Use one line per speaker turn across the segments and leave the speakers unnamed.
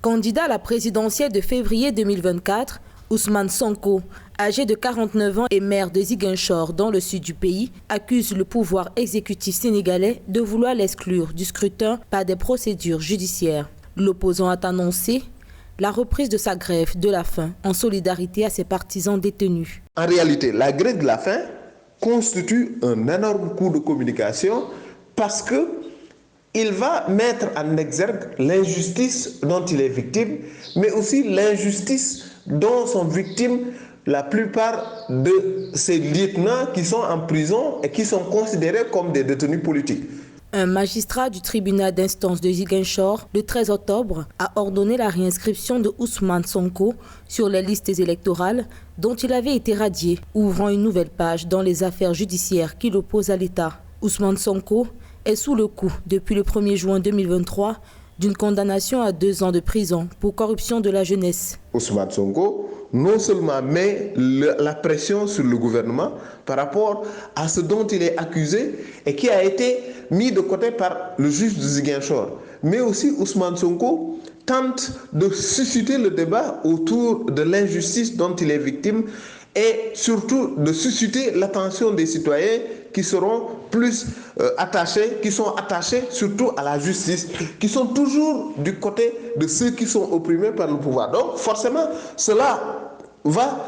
Candidat à la présidentielle de février 2024, Ousmane Sonko, âgé de 49 ans et maire de Ziguinchor dans le sud du pays, accuse le pouvoir exécutif sénégalais de vouloir l'exclure du scrutin par des procédures judiciaires. L'opposant a annoncé la reprise de sa grève de la faim en solidarité à ses partisans détenus.
En réalité, la grève de la faim constitue un énorme coup de communication parce qu'il va mettre en exergue l'injustice dont il est victime, mais aussi l'injustice dont sont victimes la plupart de ces lieutenants qui sont en prison et qui sont considérés comme des détenus politiques.
Un magistrat du tribunal d'instance de Ziguinchor, le 13 octobre, a ordonné la réinscription de Ousmane Sonko sur les listes électorales dont il avait été radié, ouvrant une nouvelle page dans les affaires judiciaires qui l'opposent à l'État. Ousmane Sonko est sous le coup depuis le 1er juin 2023 d'une condamnation à 2 ans de prison pour corruption de la jeunesse.
Ousmane Sonko non seulement met la pression sur le gouvernement par rapport à ce dont il est accusé et qui a été mis de côté par le juge de Ziguinchor, mais aussi Ousmane Sonko tente de susciter le débat autour de l'injustice dont il est victime et surtout de susciter l'attention des citoyens qui seront plus attachés, qui sont attachés surtout à la justice, qui sont toujours du côté de ceux qui sont opprimés par le pouvoir. Donc forcément, cela va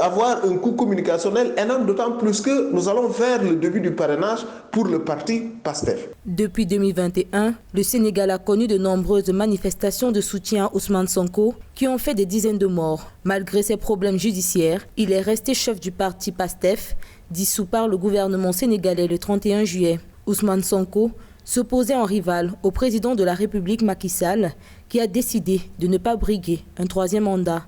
avoir un coût communicationnel énorme, d'autant plus que nous allons vers le début du parrainage pour le parti PASTEF.
Depuis 2021, le Sénégal a connu de nombreuses manifestations de soutien à Ousmane Sonko qui ont fait des dizaines de morts. Malgré ses problèmes judiciaires, il est resté chef du parti PASTEF, dissous par le gouvernement sénégalais le 31 juillet. Ousmane Sonko s'opposait en rival au président de la République Macky Sall, qui a décidé de ne pas briguer un 3e mandat.